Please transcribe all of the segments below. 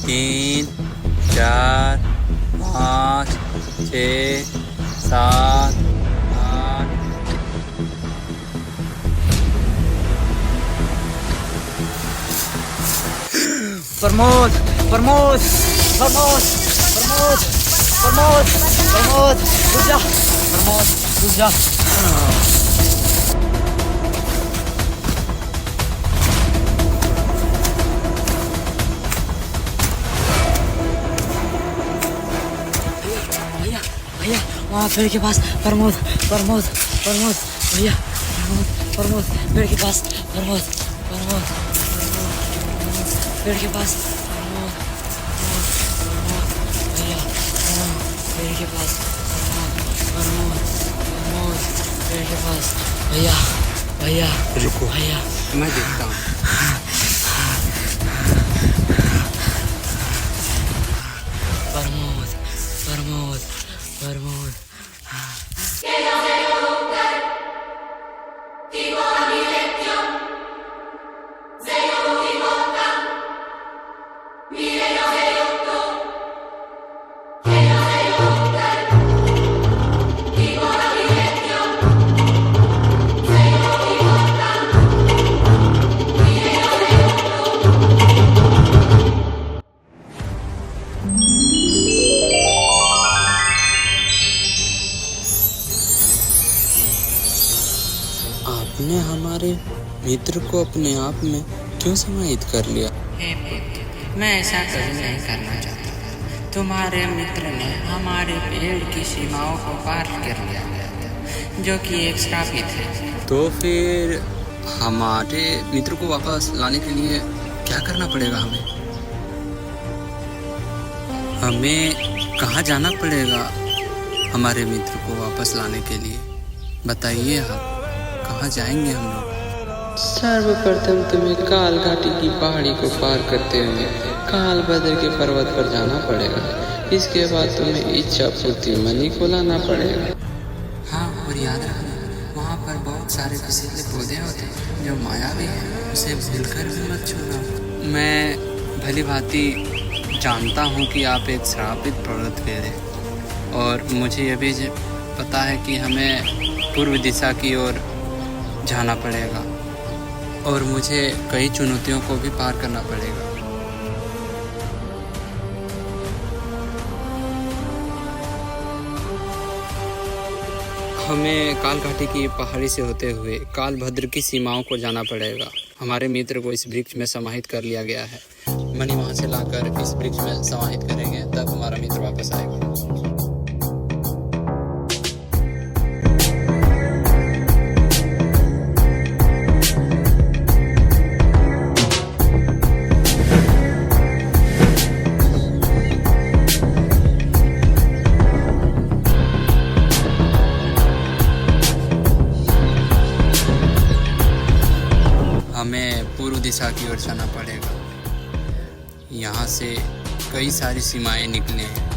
3 4 5 6 7 8। प्रमोद प्रमोद प्रमोद प्रमोद प्रमोद प्रमोद रुक जा, प्रमोद रुक जा। भैया भैया वहाँ पेड़ के पास प्रमोद प्रमोद प्रमोद भैया, प्रमोद प्रमोद पेड़ के पास, प्रमोद प्रमोद पेड़ के पास, प्रमोद प्रमोद भैया, पेड़ के पास, प्रमोद प्रमोद पेड़ के पास। भैया भैया रुको, भैया मैं देखता हूँ। प्रमोद प्रमोद प्रमोद आपने हमारे मित्र को अपने आप में क्यों समाहित कर लिया? हे पुत्र, मैं ऐसा कभी नहीं करना चाहता। तुम्हारे मित्र ने हमारे पेड़ की सीमाओं को पार कर लिया था, जो कि एक श्रापित है। तो फिर हमारे मित्र को वापस लाने के लिए क्या करना पड़ेगा हमें? हमें कहाँ जाना पड़ेगा हमारे मित्र को वापस लाने के लिए? बताइए आप, कहाँ जाएंगे हम लोग? सर्वप्रथम तुम्हें काल घाटी की पहाड़ी को पार करते हुए काल भद्र के पर्वत पर जाना पड़ेगा। इसके बाद तुम्हें इच्छा पूर्ति मणि को लाना पड़ेगा। हाँ, और याद रखना, वहाँ पर बहुत सारे विषैले पौधे होते हैं जो मायावी हैं, उसे भूलकर भी मत छूना। मैं भली भांति जानता हूँ कि आप एक श्रापित पर्वत पे हैं, और मुझे यह भी पता है कि हमें पूर्व दिशा की ओर जाना पड़ेगा, और मुझे कई चुनौतियों को भी पार करना पड़ेगा। हमें काल घाटी की पहाड़ी से होते हुए काल भद्र की सीमाओं को जाना पड़ेगा। हमारे मित्र को इस वृक्ष में समाहित कर लिया गया है। मणि वहाँ से लाकर इस वृक्ष में समाहित करेंगे, तब हमारा मित्र वापस आएगा। हमें पूर्व दिशा की ओर जाना पड़ेगा। यहाँ से कई सारी सीमाएं निकले हैं।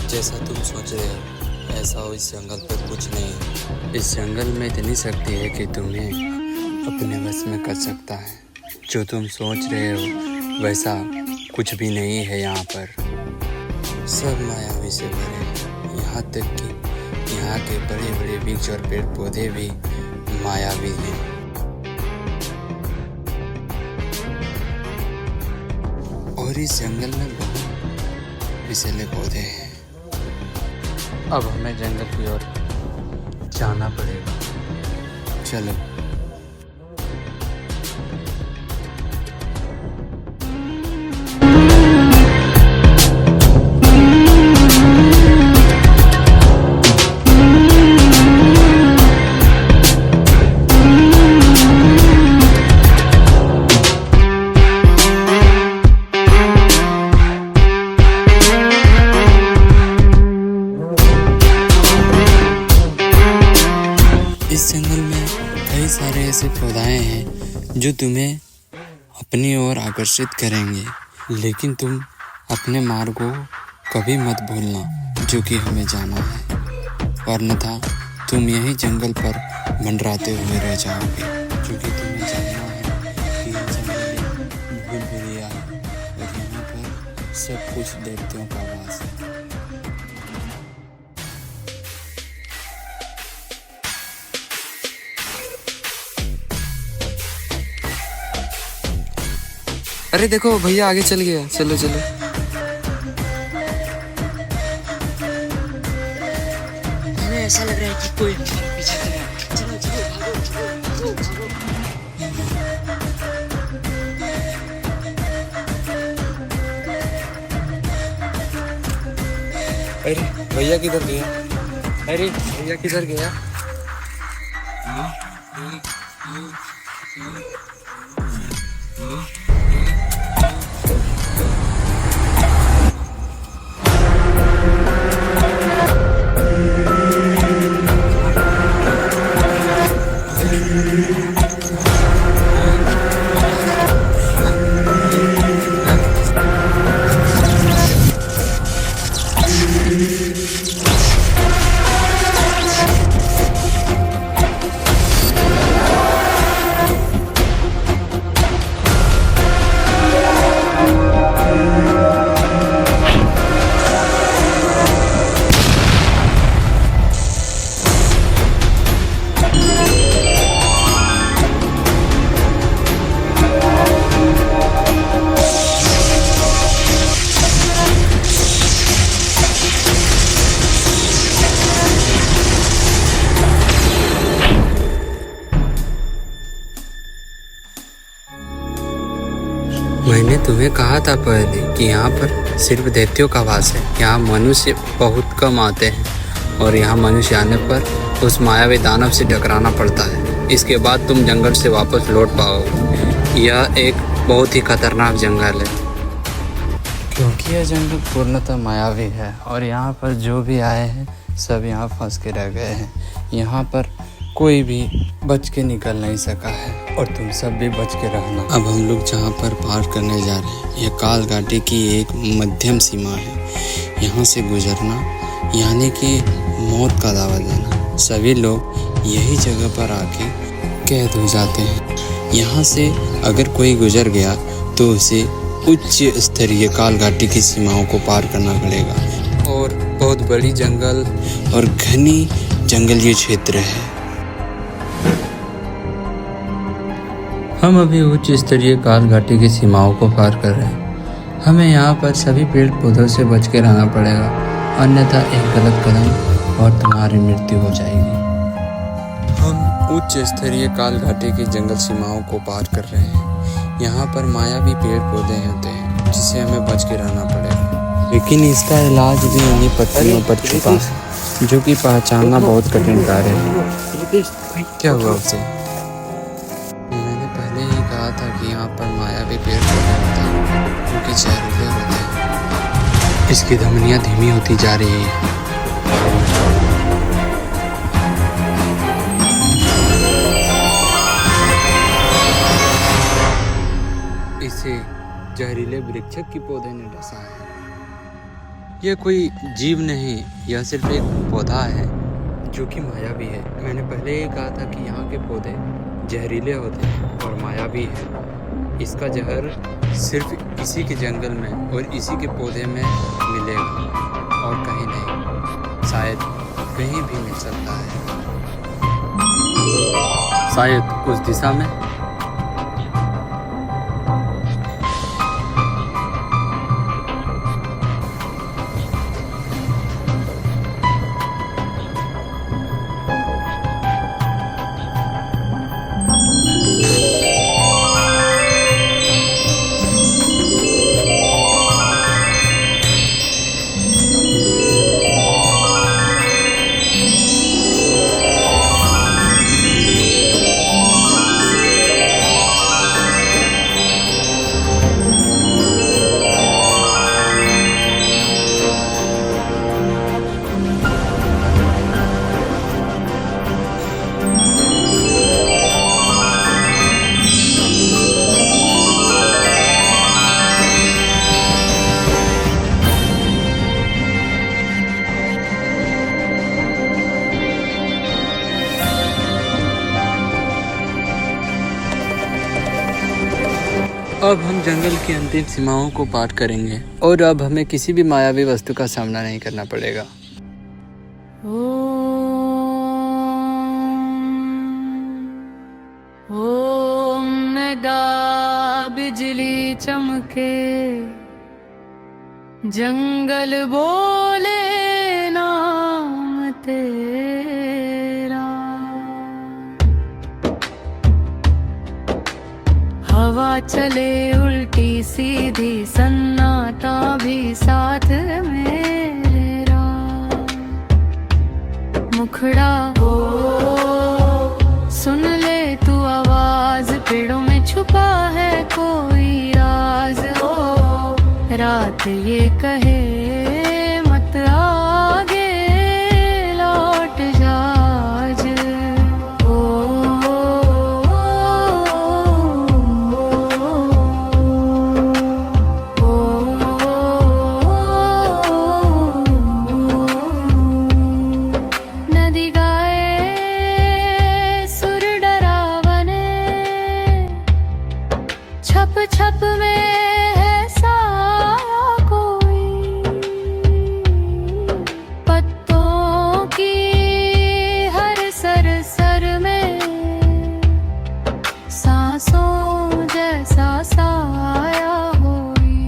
जैसा तुम सोच रहे हो ऐसा हो इस जंगल पर कुछ नहीं। इस जंगल में इतनी शक्ति है कि तुम्हें अपने वश में कर सकता है। जो तुम सोच रहे हो वैसा कुछ भी नहीं है। यहाँ पर सब मायावी से भरे हैं। यहाँ तक कि यहाँ के बड़े बड़े वृक्ष और पेड़ पौधे भी मायावी हैं। और इस जंगल में बहुत विषैले पौधे हैं। अब हमें जंगल की ओर जाना पड़ेगा। चलो। इस जंगल में कई सारे ऐसे पौधे हैं जो तुम्हें अपनी ओर आकर्षित करेंगे, लेकिन तुम अपने मार्ग को कभी मत भूलना जो कि हमें जाना है, वरना तुम यही जंगल पर मंडराते हुए रह जाओगे। जो कि तुम्हें जानना है कि यह जंगल भूल भुलैया है और यहाँ से कुछ दैत्यों का वास है। अरे देखो भैया आगे चल गया, चलो चलो। हमें ऐसा लग रहा है कि कोई हमारे पीछे कर रहा है। चलो चलो भागो भागो भागो। अरे भैया किधर गया? अरे भैया किधर गया? मैंने तुम्हें कहा था पहले कि यहाँ पर सिर्फ दैत्यों का वास है। यहाँ मनुष्य बहुत कम आते हैं और यहाँ मनुष्य आने पर उस मायावी दानव से टकराना पड़ता है। इसके बाद तुम जंगल से वापस लौट पाओगे। यह एक बहुत ही खतरनाक जंगल है क्योंकि यह जंगल पूर्णतः मायावी है और यहाँ पर जो भी आए हैं सब यहाँ फंस के रह गए हैं। यहाँ पर कोई भी बच के निकल नहीं सका है और तुम सब भी बच के रहना। अब हम लोग जहाँ पर पार करने जा रहे हैं यह काल घाटी की एक मध्यम सीमा है। यहाँ से गुजरना यानी कि मौत का दावा देना। सभी लोग यही जगह पर आके कैद हो जाते हैं। यहाँ से अगर कोई गुजर गया तो उसे उच्च स्तरीय काल घाटी की सीमाओं को पार करना पड़ेगा और बहुत बड़ी जंगल और घनी जंगलीय क्षेत्र है। हम अभी उच्च स्तरीय काल घाटी की सीमाओं को पार कर रहे हैं। हमें यहाँ पर सभी पेड़ पौधों से बच के रहना पड़ेगा, अन्यथा एक गलत कदम और तुम्हारी मृत्यु हो जाएगी। हम उच्च स्तरीय काल घाटी की जंगल सीमाओं को पार कर रहे हैं। यहाँ पर मायावी पेड़ पौधे होते हैं जिससे हमें बच के रहना पड़ेगा, लेकिन इसका इलाज भी उन्हीं पत्तियों पर छुपा है जो कि पहचानना बहुत कठिन कार्य है। क्या हुआ उसे? कहा था कि यहाँ पर मायावी पेड़ पौधे होते हैं जो कि जहरीले होते हैं। इसकी धमनियाँ धीमी होती जा रही है। इसे जहरीले वृक्षक की पौधे ने डसा है। यह कोई जीव नहीं, यह सिर्फ एक पौधा है जो कि मायावी है। मैंने पहले ही कहा था कि यहाँ के पौधे जहरीले होते हैं और मायावी है। इसका जहर सिर्फ इसी के जंगल में और इसी के पौधे में मिलेगा और कहीं नहीं। शायद कहीं भी मिल सकता है, शायद उस दिशा में। अब हम जंगल की अंतिम सीमाओं को पार करेंगे और अब हमें किसी भी मायावी वस्तु का सामना नहीं करना पड़ेगा। ओम नगा बिजली चमके, जंगल बोले नाम तेरा, हवा चले उल्टी सीधी, सन्नाटा भी साथ मेरा, मुखड़ा हो सुन ले तू आवाज, पेड़ों में छुपा है कोई राज हो, रात ये कहे मत आगे लौट जा आज। नदी गाए सुर डरावने, छप छप में है साया कोई, पत्तों की हर सर में सांसों जैसा साया होई,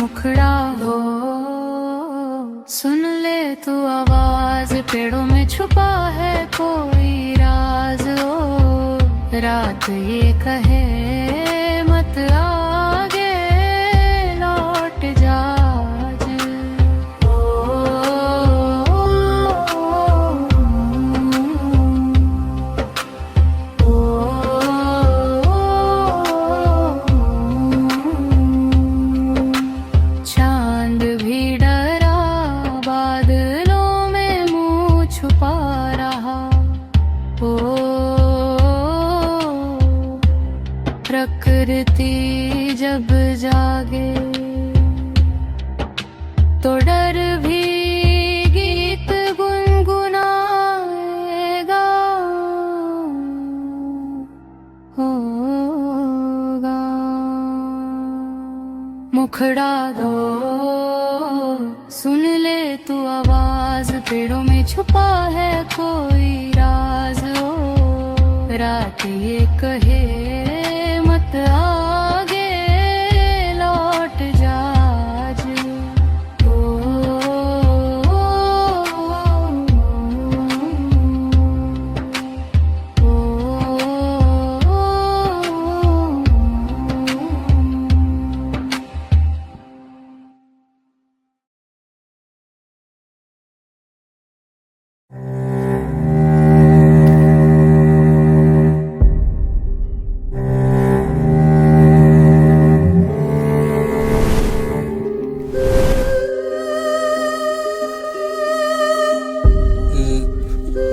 मुखड़ा हो सुन ले तू आवाज, पेड़ों में छुपा है कोई राज हो, रात ये कहे मत आगे लौट जा आज। चांद भी डरा बादलों में मुंह छुपा रहा, ओ प्रकृति जब जागे तो डर भी गीत गुनगुनाएगा, होगा मुखड़ा दो सुन ले तू आवाज, पेड़ों में छुपा है कोई राज हो, रात ये कहे मत आगे लौट जा आज।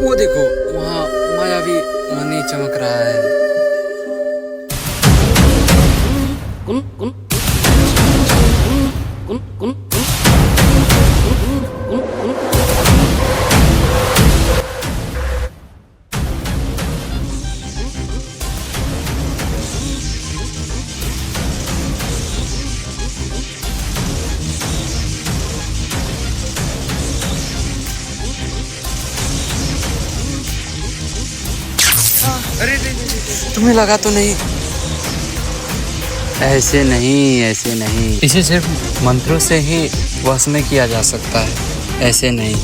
वो देखो, वहाँ मायावी मणि चमक रहा है। अरे तुम्हें लगा तो नहीं? ऐसे नहीं, ऐसे नहीं, इसे सिर्फ मंत्रों से ही वश में किया जा सकता है, ऐसे नहीं।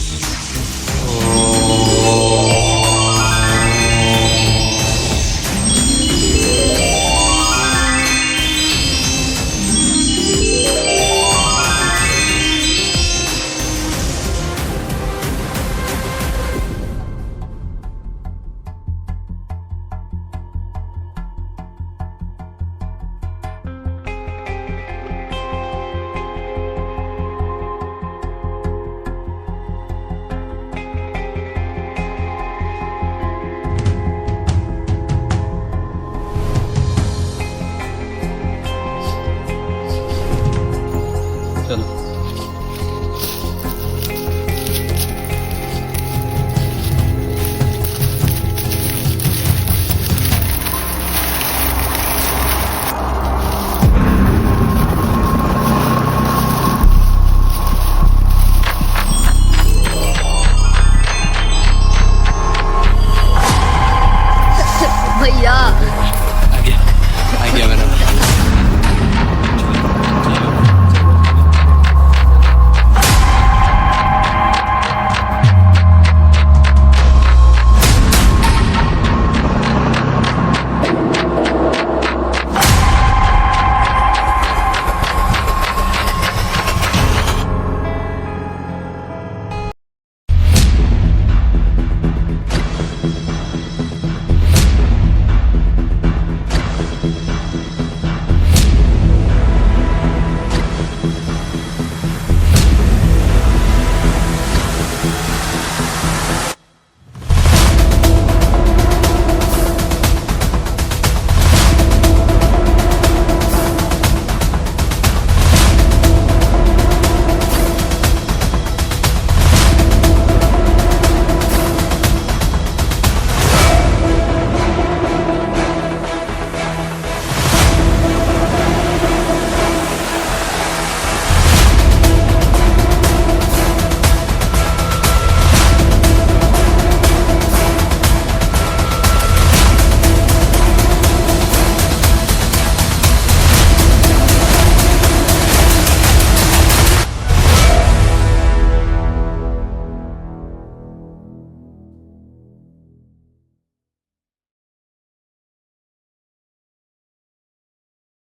भैया।